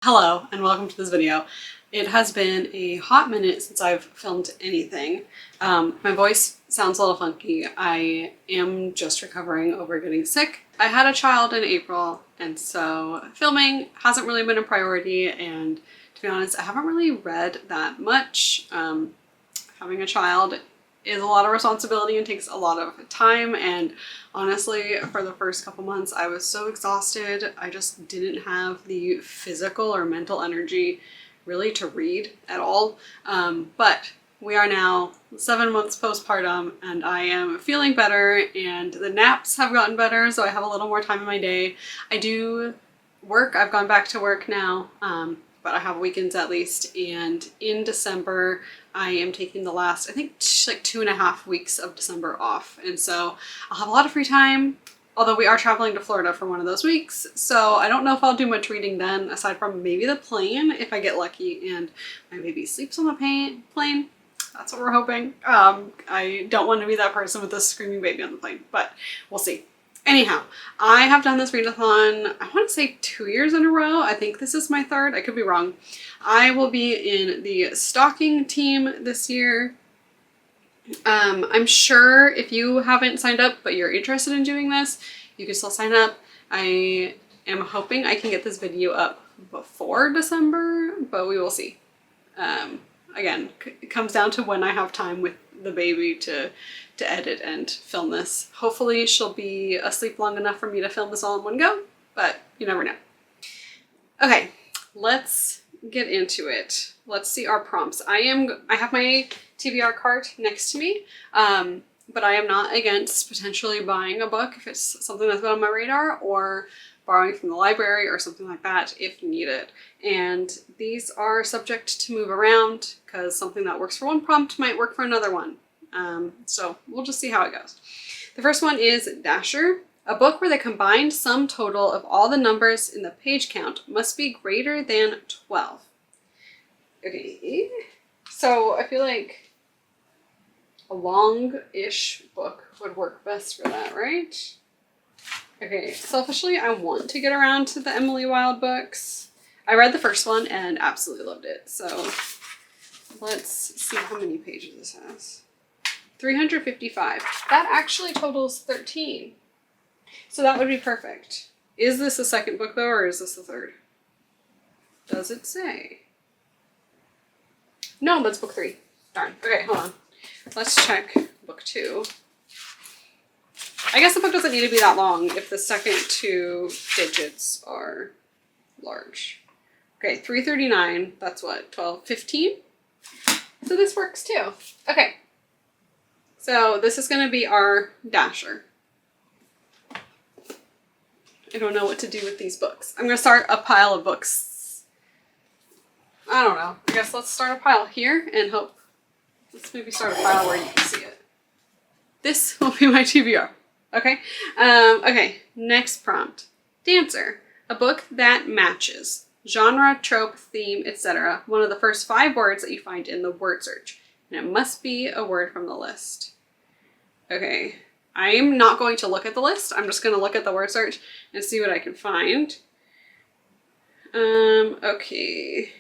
Hello and welcome to this video. It has been a hot minute since I've filmed anything. My voice sounds a little funky. I am just recovering over getting sick. I had a child in April and so filming hasn't really been a priority, and to be honest I haven't really read that much. Having a child is a lot of responsibility and takes a lot of time, and honestly for the first couple months I was so exhausted. I just didn't have the physical or mental energy really to read at all. But we are now 7 months postpartum and I am feeling better, and the naps have gotten better, so I have a little more time in my day. I do work. I've gone back to work now, but I have weekends at least, and in December I am taking the last, I think, like 2.5 weeks of December off, and so I'll have a lot of free time, although we are traveling to Florida for one of those weeks, so I don't know if I'll do much reading then, aside from maybe the plane if I get lucky and my baby sleeps on the plane. That's what we're hoping. I don't want to be that person with a screaming baby on the plane, but we'll see. Anyhow, I have done this readathon, I want to say 2 years in a row. I think this is my third. I could be wrong. I will be in the stalking team this year. I'm sure if you haven't signed up but you're interested in doing this, you can still sign up. I am hoping I can get this video up before December, but we will see. Again, it comes down to when I have time with the baby to edit and film this. Hopefully she'll be asleep long enough for me to film this all in one go, but you never know. Okay, let's get into it. Let's see our prompts. I have my TBR cart next to me, but I am not against potentially buying a book if it's something that's been on my radar, or borrowing from the library or something like that if needed. And these are subject to move around because something that works for one prompt might work for another one. So we'll just see how it goes. The first one is Dasher. A book where the combined sum total of all the numbers in the page count must be greater than 12. Okay, so I feel like a long-ish book would work best for that, right? Okay, selfishly, I want to get around to the Emily Wilde books. I read the first one and absolutely loved it, so let's see how many pages this has. 355. That actually totals 13. So that would be perfect. Is this the second book though, or is this the third? Does it say? No, that's book 3. Darn. Okay, hold on. Let's check book 2. I guess the book doesn't need to be that long if the second 2 digits are large. Okay, 339. That's what, 12, 15? So this works too. Okay. So this is going to be our Dasher. I don't know what to do with these books. I'm going to start a pile of books. I don't know. I guess let's start a pile here and hope. Let's maybe start a pile where you can see it. This will be my TBR. Okay? Okay, next prompt. Dancer. A book that matches. Genre, trope, theme, etc. One of the first 5 words that you find in the word search. And it must be a word from the list. Okay, I'm not going to look at the list. I'm just going to look at the word search and see what I can find. Okay,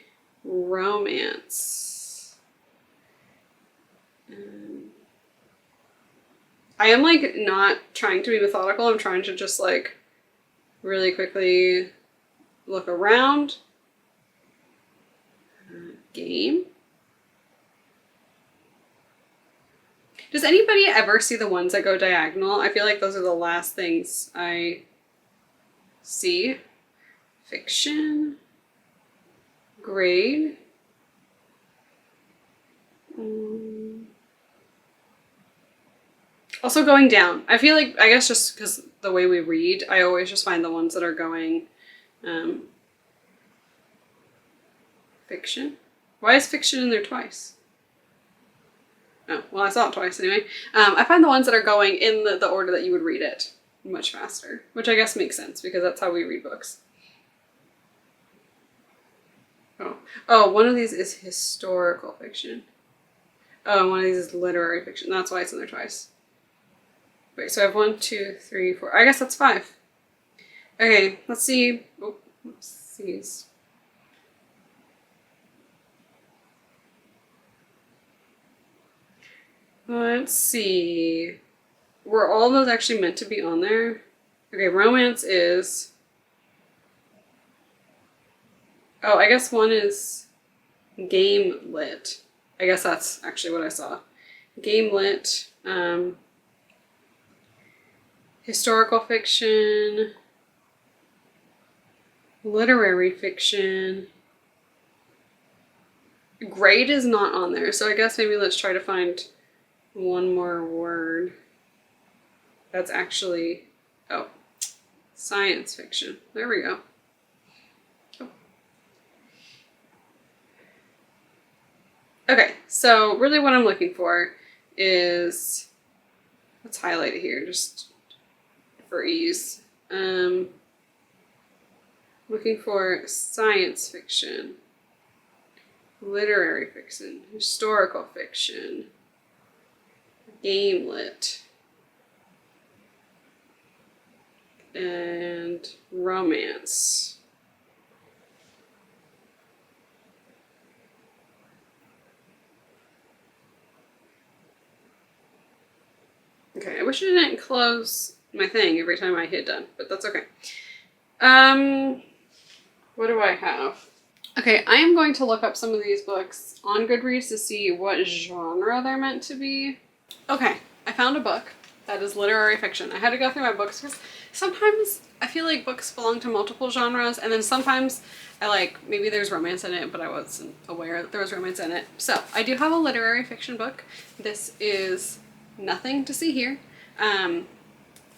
romance. I am like not trying to be methodical. I'm trying to just like really quickly look around. Game. Does anybody ever see the ones that go diagonal? I feel like those are the last things I see. Fiction. Grade. Also going down. I feel like, I guess just because the way we read, I always just find the ones that are going fiction. Why is fiction in there twice? Oh, well, I saw it twice anyway. I find the ones that are going in the order that you would read it much faster, which I guess makes sense because that's how we read books. Oh, one of these is historical fiction. Oh, one of these is literary fiction. That's why it's in there twice. Wait, so I have 1, 2, 3, 4. I guess that's 5. Okay, let's see. Oh, oopsies. Let's see. Were all those actually meant to be on there? Okay, romance is... Oh, I guess one is game lit. I guess that's actually what I saw. Game lit, historical fiction, literary fiction. Grade is not on there, so I guess maybe let's try to find one more word that's actually, oh, science fiction. There we go. Oh. Okay, so really what I'm looking for is, let's highlight it here just for ease. Looking for science fiction, literary fiction, historical fiction, game lit, and romance. Okay, I wish it didn't close my thing every time I hit done, but that's okay. What do I have? Okay, I am going to look up some of these books on Goodreads to see what genre they're meant to be. Okay, I found a book that is literary fiction. I had to go through my books because sometimes I feel like books belong to multiple genres, and then sometimes I like, maybe there's romance in it, but I wasn't aware that there was romance in it. So I do have a literary fiction book. This is Nothing to See Here. I'm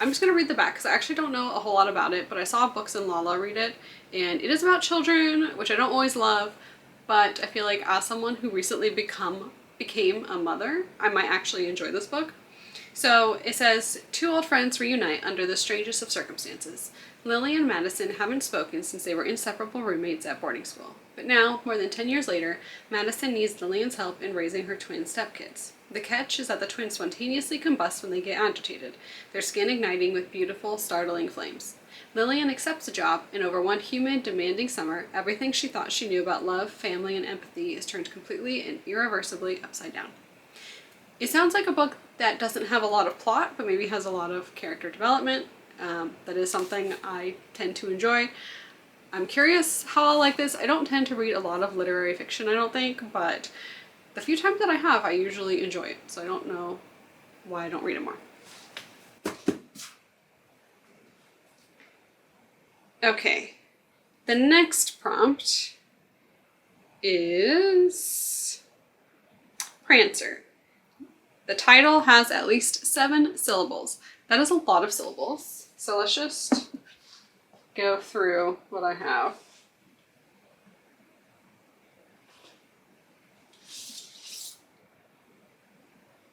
just going to read the back because I actually don't know a whole lot about it, but I saw Books and Lala read it, and it is about children, which I don't always love, but I feel like as someone who recently became a mother, I might actually enjoy this book. So it says, 2 old friends reunite under the strangest of circumstances. Lily and Madison haven't spoken since they were inseparable roommates at boarding school. But now, more than 10 years later, Madison needs Lillian's help in raising her twin stepkids. The catch is that the twins spontaneously combust when they get agitated, their skin igniting with beautiful, startling flames. Lillian accepts the job, and over one humid, demanding summer, everything she thought she knew about love, family, and empathy is turned completely and irreversibly upside down. It sounds like a book that doesn't have a lot of plot, but maybe has a lot of character development. That is something I tend to enjoy. I'm curious how I'll like this. I don't tend to read a lot of literary fiction, I don't think, but the few times that I have, I usually enjoy it. So I don't know why I don't read it more. Okay, the next prompt is Prancer. The title has at least 7 syllables. That is a lot of syllables. So let's just go through what I have.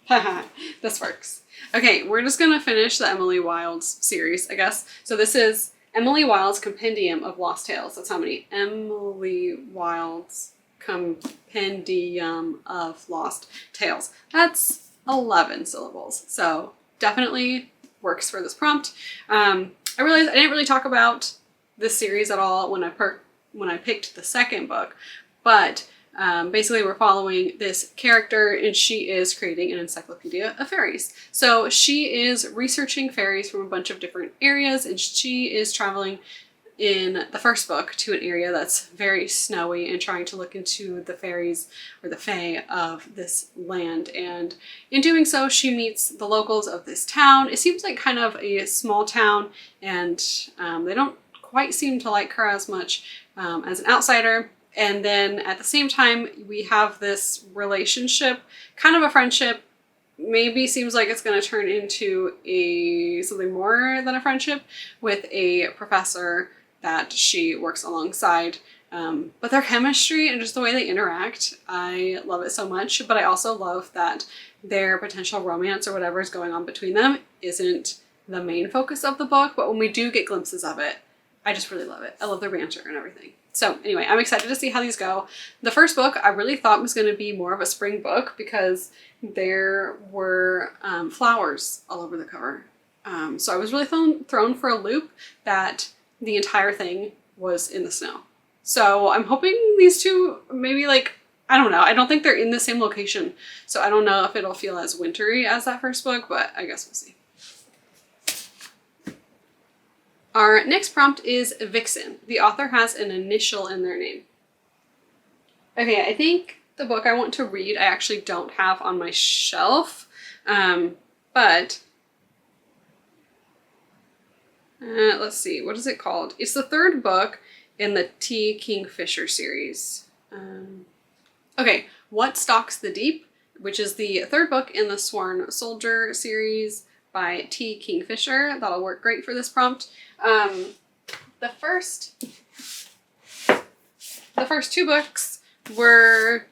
Haha, this works. Okay, we're just gonna finish the Emily Wilde's series, I guess. So this is Emily Wilde's Compendium of Lost Tales. That's how many? Emily Wilde's Compendium of Lost Tales. That's 11 syllables. So definitely works for this prompt. I realized I didn't really talk about this series at all when I picked the second book, but basically we're following this character and she is creating an encyclopedia of fairies. So she is researching fairies from a bunch of different areas, and she is traveling in the first book to an area that's very snowy and trying to look into the fairies or the fae of this land. And in doing so, she meets the locals of this town. It seems like kind of a small town, and they don't quite seem to like her as much as an outsider. And then at the same time, we have this relationship, kind of a friendship, maybe seems like it's going to turn into something more than a friendship, with a professor that she works alongside. But their chemistry and just the way they interact, I love it so much. But I also love that their potential romance or whatever is going on between them isn't the main focus of the book, but when we do get glimpses of it, I just really love it. I love their banter and everything. So anyway, I'm excited to see how these go. The first book I really thought was going to be more of a spring book because there were flowers all over the cover. So I was really thrown for a loop that the entire thing was in the snow. So I'm hoping these two maybe like I don't know. I don't think they're in the same location. So I don't know if it'll feel as wintry as that first book, but I guess we'll see. Our next prompt is Vixen. The author has an initial in their name. Okay, I think the book I want to read I actually don't have on my shelf, but let's see, what is it called? It's the third book in the T. Kingfisher series. Okay, What Stalks the Deep, which is the third book in the Sworn Soldier series by T. Kingfisher. That'll work great for this prompt. The first two books were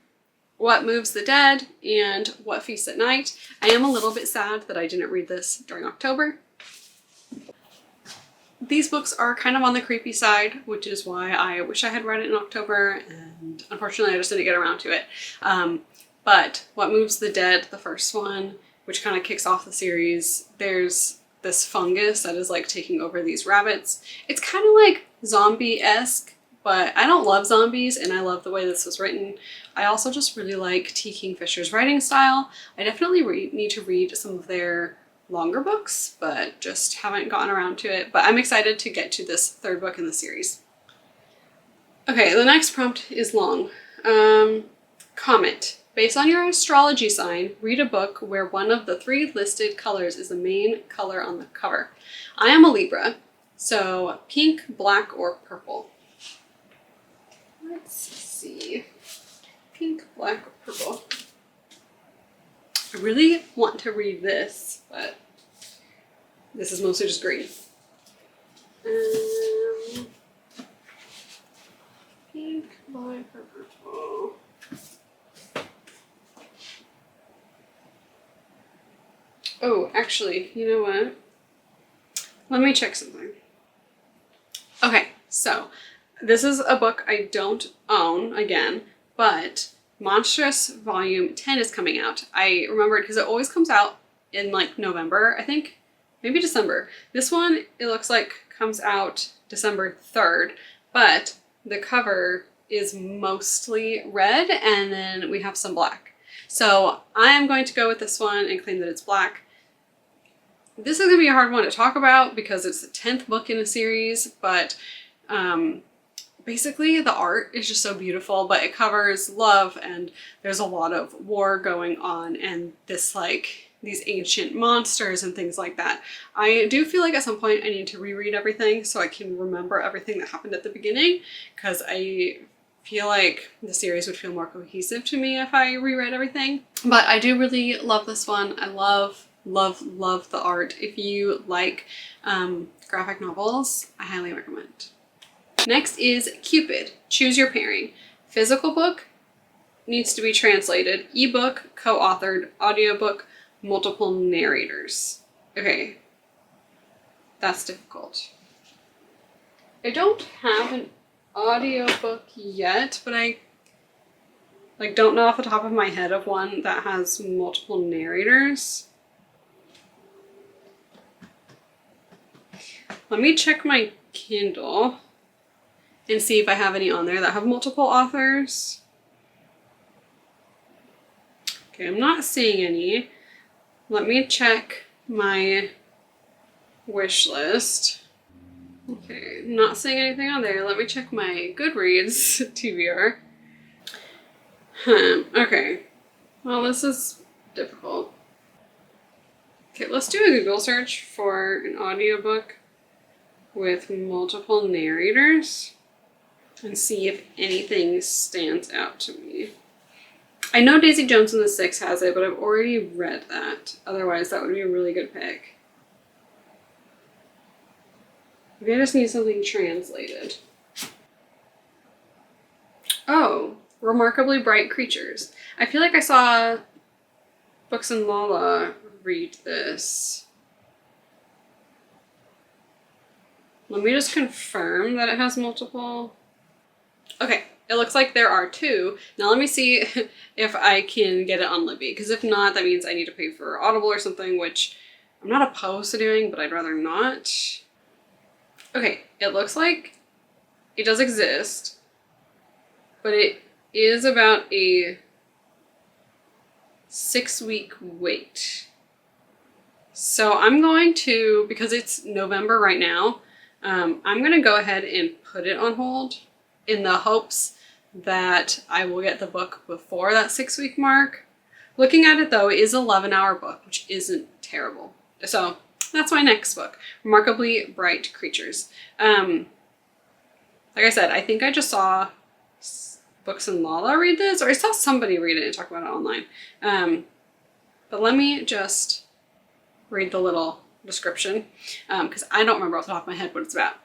What Moves the Dead and What Feasts at Night. I am a little bit sad that I didn't read this during October. These books are kind of on the creepy side, which is why I wish I had read it in October, and unfortunately I just didn't get around to it. But What Moves the Dead, the first one, which kind of kicks off the series, there's this fungus that is like taking over these rabbits. It's kind of like zombie-esque, but I don't love zombies and I love the way this was written. I also just really like T. Kingfisher's writing style. I definitely need to read some of their longer books, but just haven't gotten around to it. But I'm excited to get to this third book in the series. Okay, the next prompt is long. Comment. Based on your astrology sign, read a book where one of the 3 listed colors is the main color on the cover. I am a Libra, so pink, black, or purple. Let's see. Pink, black, or purple. I really want to read this, but this is mostly just green. Pink, black, or purple. Oh, actually, you know what? Let me check something. Okay, so this is a book I don't own again, but Monstrous Volume 10 is coming out. I remembered because it always comes out in like November, I think, maybe December. This one, it looks like comes out December 3rd, but the cover is mostly red and then we have some black. So I am going to go with this one and claim that it's black. This is going to be a hard one to talk about because it's the 10th book in a series, but basically the art is just so beautiful, but it covers love and there's a lot of war going on and this like these ancient monsters and things like that. I do feel like at some point I need to reread everything so I can remember everything that happened at the beginning, because I feel like the series would feel more cohesive to me if I reread everything. But I do really love this one. I love the art. If you like graphic novels, I highly recommend. Next is Cupid, Choose Your Pairing. Physical book, needs to be translated. Ebook, co-authored. Audiobook, multiple narrators. Okay, that's difficult. I don't have an audiobook yet, but I don't know off the top of my head of one that has multiple narrators. Let me check my Kindle and see if I have any on there that have multiple authors. Okay, I'm not seeing any. Let me check my wish list. Okay, not seeing anything on there. Let me check my Goodreads TBR. Okay. Well, this is difficult. Okay, let's do a Google search for an audiobook with multiple narrators and see if anything stands out to me. I know Daisy Jones and the Six has it, but I've already read that. Otherwise, that would be a really good pick. Maybe I just need something translated. Oh, Remarkably Bright Creatures. I feel like I saw Books and Lala read this. Let me just confirm that it has multiple. Okay, it looks like there are 2. Now let me see if I can get it on Libby, because if not, that means I need to pay for Audible or something, which I'm not opposed to doing, but I'd rather not. Okay, it looks like it does exist, but it is about a 6-week wait. So I'm going to, because it's November right now, I'm going to go ahead and put it on hold in the hopes that I will get the book before that 6-week mark. Looking at it though, it is an 11-hour book, which isn't terrible. So that's my next book, Remarkably Bright Creatures. Like I said, I think I just saw Books and Lala read this, or I saw somebody read it and talk about it online. But let me just read the little description, because I don't remember off the top of my head what it's about.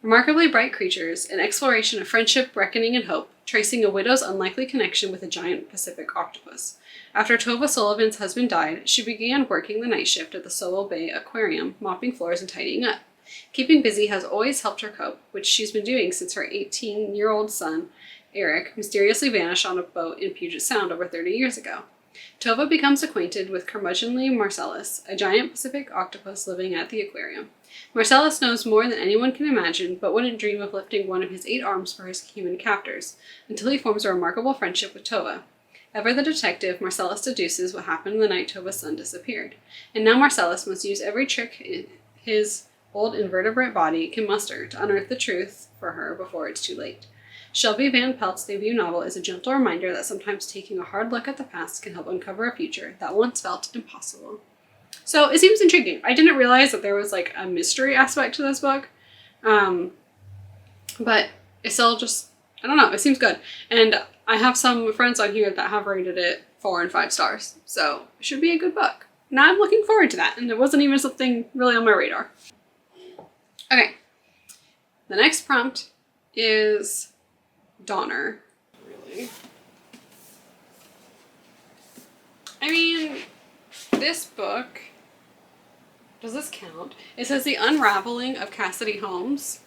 Remarkably Bright Creatures, an exploration of friendship, reckoning, and hope, tracing a widow's unlikely connection with a giant Pacific octopus. After Tova Sullivan's husband died, she began working the night shift at the Solo Bay Aquarium, mopping floors and tidying up. Keeping busy has always helped her cope, which she's been doing since her 18-year-old son, Eric, mysteriously vanished on a boat in Puget Sound over 30 years ago. Tova becomes acquainted with curmudgeonly Marcellus, a giant Pacific octopus living at the aquarium. Marcellus knows more than anyone can imagine, but wouldn't dream of lifting one of his 8 arms for his human captors, until he forms a remarkable friendship with Tova. Ever the detective, Marcellus deduces what happened the night Tova's son disappeared, and now Marcellus must use every trick his old invertebrate body can muster to unearth the truth for her before it's too late. Shelby Van Pelt's debut novel is a gentle reminder that sometimes taking a hard look at the past can help uncover a future that once felt impossible. So it seems intriguing. I didn't realize that there was like a mystery aspect to this book, but it's still just, I don't know, it seems good. And I have some friends on here that have rated it 4 and 5 stars, so it should be a good book. Now I'm looking forward to that, and it wasn't even something really on my radar. Okay, the next prompt is Donner. Really? I mean, this book, does this count? It says The Unraveling of Cassidy Holmes,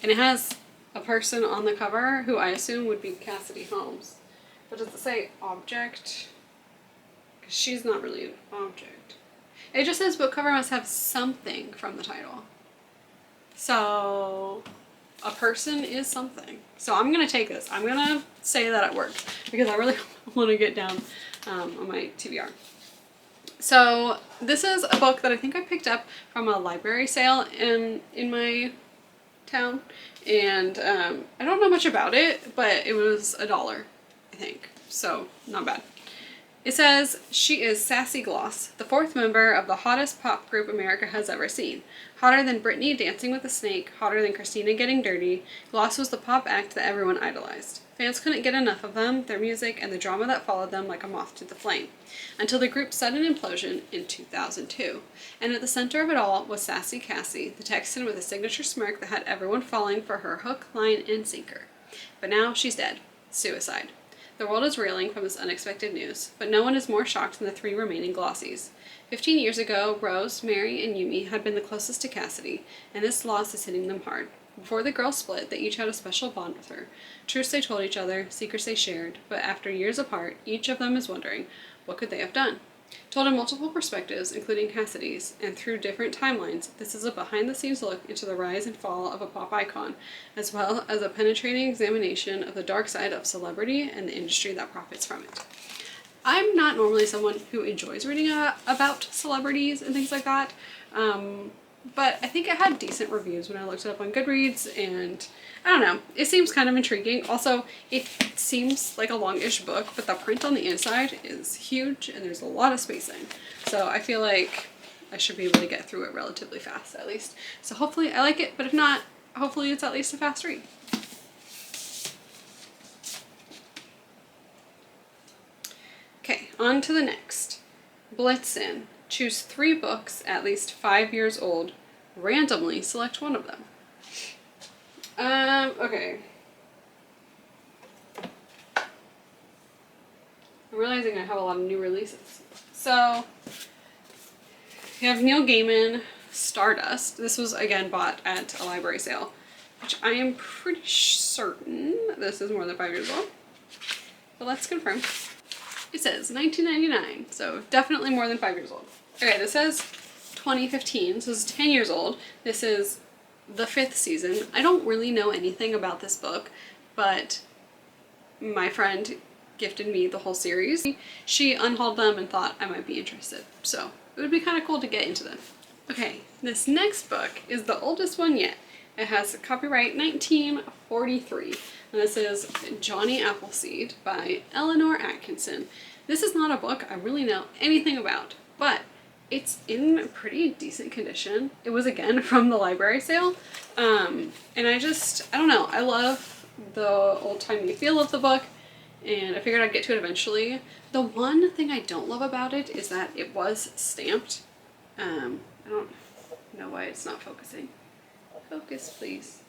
and it has a person on the cover who I assume would be Cassidy Holmes. But does it say object? Because she's not really an object. It just says book cover must have something from the title. So a person is something. So I'm going to take this. I'm going to say that it worked because I really want to get down on my TBR. So this is a book that I think I picked up from a library sale in my town. And I don't know much about it, but it was $1, I think. So not bad. It says, she is Sassy Gloss, the 4th member of the hottest pop group America has ever seen. Hotter than Britney dancing with a snake, hotter than Christina getting dirty, Gloss was the pop act that everyone idolized. Fans couldn't get enough of them, their music, and the drama that followed them like a moth to the flame, until the group's sudden implosion in 2002. And at the center of it all was Sassy Cassie, the Texan with a signature smirk that had everyone falling for her hook, line, and sinker. But now she's dead. Suicide. The world is reeling from this unexpected news, but no one is more shocked than the 3 remaining Glossies. 15 years ago, Rose, Mary, and Yumi had been the closest to Cassidy, and this loss is hitting them hard. Before the girls split, they each had a special bond with her. Truths they told each other, secrets they shared, but after years apart, each of them is wondering, what could they have done? Told in multiple perspectives, including Cassidy's, and through different timelines, this is a behind-the-scenes look into the rise and fall of a pop icon, as well as a penetrating examination of the dark side of celebrity and the industry that profits from it. I'm not normally someone who enjoys reading about celebrities and things like that, but I think it had decent reviews when I looked it up on Goodreads, and I don't know, it seems kind of intriguing. Also, it seems like a longish book, but the print on the inside is huge and there's a lot of spacing. So I feel like I should be able to get through it relatively fast at least. So hopefully I like it, but if not, hopefully it's at least a fast read. Okay, on to the next. Blitzen. Choose 3 books at least 5 years old. Randomly select one of them. Okay. I'm realizing I have a lot of new releases. So, we have Neil Gaiman, Stardust. This was, again, bought at a library sale, which I am pretty certain this is more than 5 years old. But let's confirm. It says 1999, so definitely more than 5 years old. Okay, this says 2015, so this is 10 years old. This is the 5th season. I don't really know anything about this book, but my friend gifted me the whole series. She unhauled them and thought I might be interested. So it would be kind of cool to get into them. Okay, this next book is the oldest one yet. It has copyright 1943, and this is Johnny Appleseed by Eleanor Atkinson. This is not a book I really know anything about, but it's in pretty decent condition. It was again from the library sale, and I don't know, I love the old-timey feel of the book, and I figured I'd get to it eventually. The one thing I don't love about it is that it was stamped. I don't know why it's not focusing. Focus, please.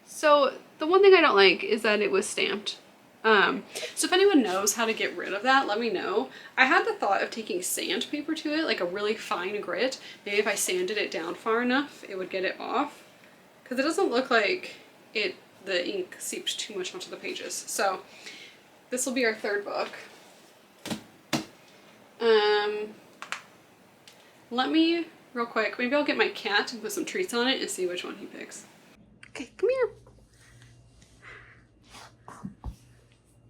So the one thing I don't like is that it was stamped. So if anyone knows how to get rid of that, let me know. I had the thought of taking sandpaper to it, like a really fine grit. Maybe if I sanded it down far enough, it would get it off. Because it doesn't look like the ink seeped too much onto the pages. So this will be our third book. Let me, real quick, maybe I'll get my cat and put some treats on it and see which one he picks. Okay, come here.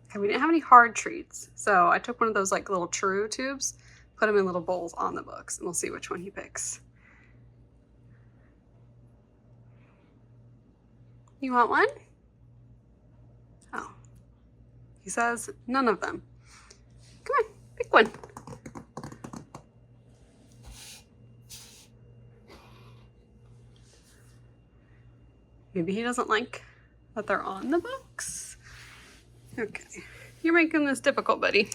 Okay, we didn't have any hard treats, so I took one of those like little True tubes, put them in little bowls on the books, and we'll see which one he picks. You want one? Oh. He says none of them. Come on, pick one. Maybe he doesn't like that they're on the books. Okay, you're making this difficult, buddy.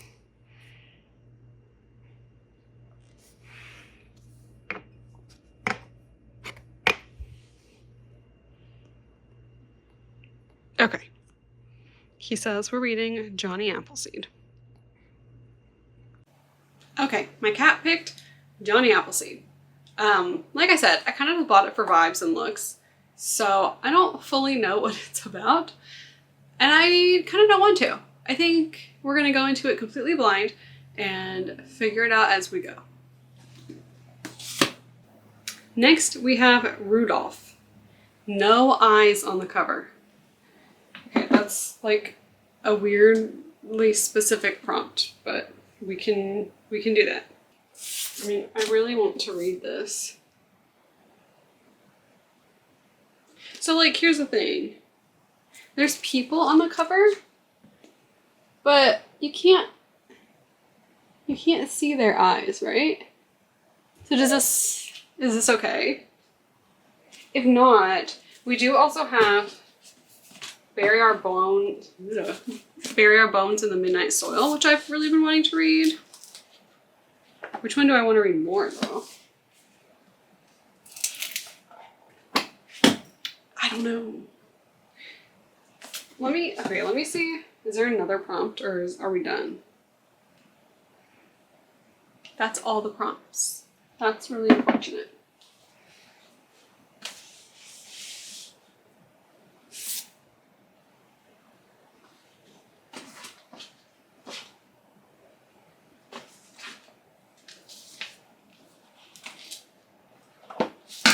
Okay. He says we're reading Johnny Appleseed. Okay, my cat picked Johnny Appleseed. Like I said, I kind of bought it for vibes and looks. So I don't fully know what it's about, and I kind of don't want to. I think we're going to go into it completely blind and figure it out as we go. Next, we have Rudolph. No eyes on the cover. Okay, that's like a weirdly specific prompt, but we can do that. I mean, I really want to read this. So like, here's the thing. There's people on the cover, but you can't see their eyes, right? So is this okay? If not, we do also have Bury Our Bones in the Midnight Soil, which I've really been wanting to read. Which one do I want to read more though? I don't know. Let me see. Is there another prompt or are we done? That's all the prompts. That's really unfortunate.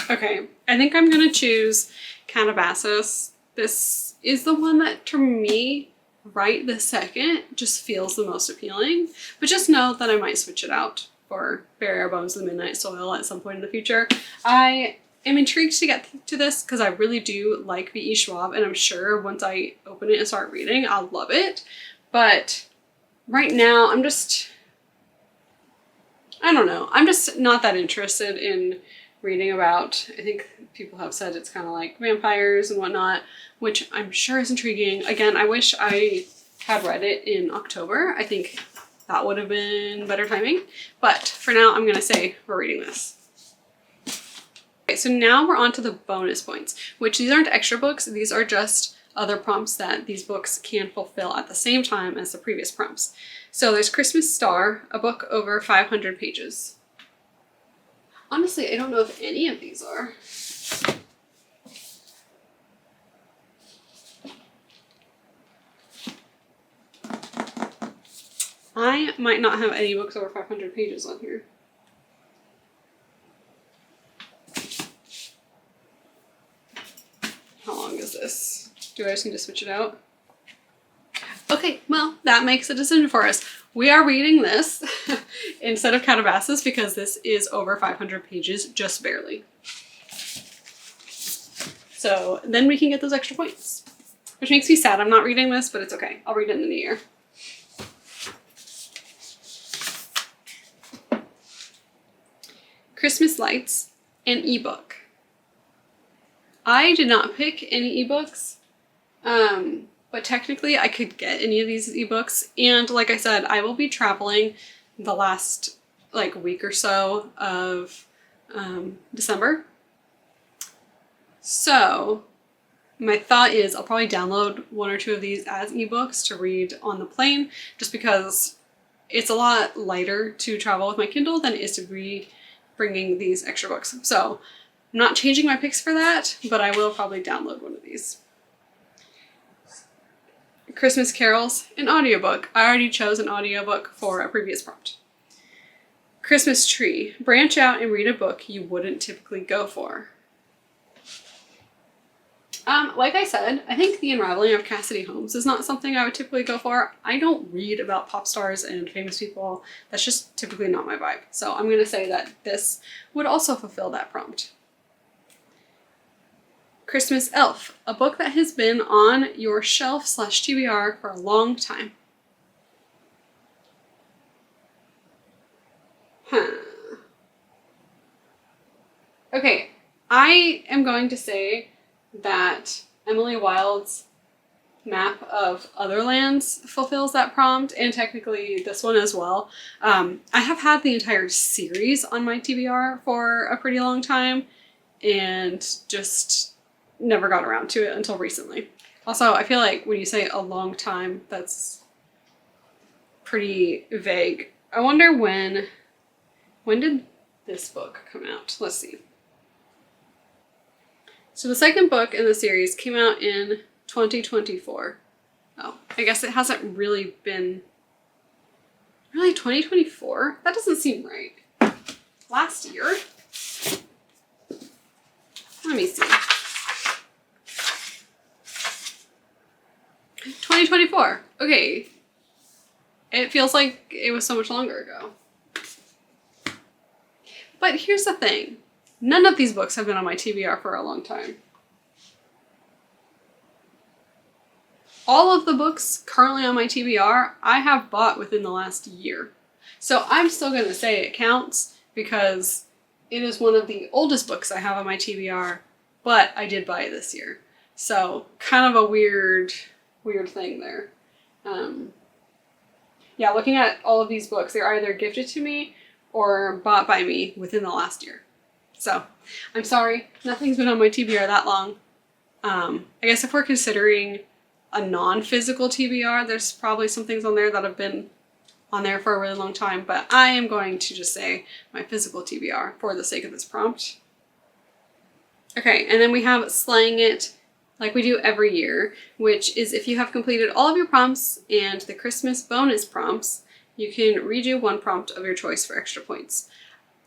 Okay, I think I'm gonna choose Calabasas. This is the one that, to me, right this second, just feels the most appealing. But just know that I might switch it out for Bury Our Bones in the Midnight Soil at some point in the future. I am intrigued to get to this because I really do like V.E. Schwab, and I'm sure once I open it and start reading, I'll love it. But right now, I don't know. I'm just not that interested in reading about, I think people have said it's kind of like vampires and whatnot, which I'm sure is intriguing. Again, I wish I had read it in October. I think that would have been better timing. But for now, I'm going to say we're reading this. Okay, so now we're on to the bonus points, which these aren't extra books. These are just other prompts that these books can fulfill at the same time as the previous prompts. So there's Christmas Star, a book over 500 pages. Honestly, I don't know if any of these are. I might not have any books over 500 pages on here. How long is this? Do I just need to switch it out? Okay, Well, that makes a decision for us. We are reading this instead of Calabasas because this is over 500 pages, just barely. So then we can get those extra points, which makes me sad. I'm not reading this, but it's okay. I'll read it in the new year. Christmas Lights, an ebook. I did not pick any ebooks, but technically I could get any of these ebooks. And like I said, I will be traveling the last week or so of December. So my thought is I'll probably download one or two of these as ebooks to read on the plane, just because it's a lot lighter to travel with my Kindle than it is to be bringing these extra books. So I'm not changing my picks for that, but I will probably download one of these. Christmas Carols, an audiobook. I already chose an audiobook for a previous prompt. Christmas Tree, branch out and read a book you wouldn't typically go for. Like I said, I think The Unraveling of Cassidy Holmes is not something I would typically go for. I don't read about pop stars and famous people. That's just typically not my vibe. So I'm going to say that this would also fulfill that prompt. Christmas Elf, a book that has been on your shelf/TBR for a long time. Okay, I am going to say that Emily Wilde's map of other lands fulfills that prompt, and technically this one as well. I have had the entire series on my TBR for a pretty long time and just never got around to it until recently. Also, I feel like when you say a long time, that's pretty vague. I wonder when did this book come out? Let's see. So the second book in the series came out in 2024. Oh, I guess it hasn't really been... Really, 2024? That doesn't seem right. Last year? Let me see. 2024. Okay. It feels like it was so much longer ago. But here's the thing. None of these books have been on my TBR for a long time. All of the books currently on my TBR, I have bought within the last year. So I'm still going to say it counts because it is one of the oldest books I have on my TBR, but I did buy it this year. So kind of a weird thing there. Yeah, looking at all of these books, they're either gifted to me or bought by me within the last year. So, I'm sorry, nothing's been on my TBR that long. I guess if we're considering a non-physical TBR, there's probably some things on there that have been on there for a really long time, but I am going to just say my physical TBR for the sake of this prompt. Okay, and then we have Slaying It like we do every year, which is if you have completed all of your prompts and the Christmas bonus prompts, you can redo one prompt of your choice for extra points.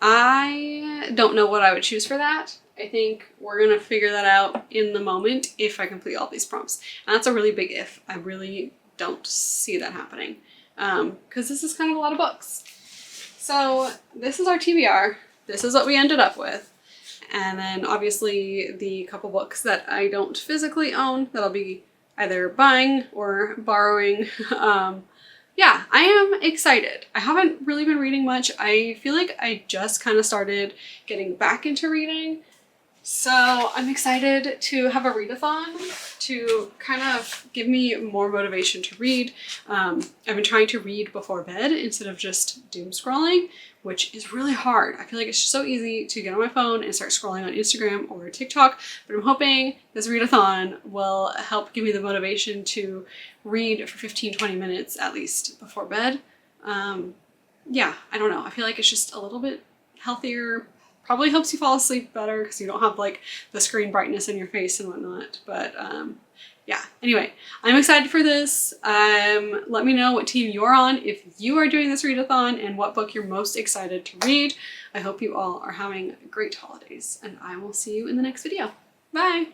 I don't know what I would choose for that. I think we're going to figure that out in the moment if I complete all these prompts. And that's a really big if. I really don't see that happening because this is kind of a lot of books. So this is our TBR. This is what we ended up with. And then obviously the couple books that I don't physically own that I'll be either buying or borrowing. Yeah, I am excited. I haven't really been reading much. I feel like I just kind of started getting back into reading. So I'm excited to have a readathon to kind of give me more motivation to read. I've been trying to read before bed instead of just doom scrolling, which is really hard. I feel like it's just so easy to get on my phone and start scrolling on Instagram or TikTok, but I'm hoping this readathon will help give me the motivation to read for 15-20 minutes at least before bed. Yeah, I don't know. I feel like it's just a little bit healthier. Probably helps you fall asleep better because you don't have like the screen brightness in your face and whatnot. But yeah, anyway, I'm excited for this. Let me know what team you're on if you are doing this readathon and what book you're most excited to read. I hope you all are having great holidays and I will see you in the next video. Bye!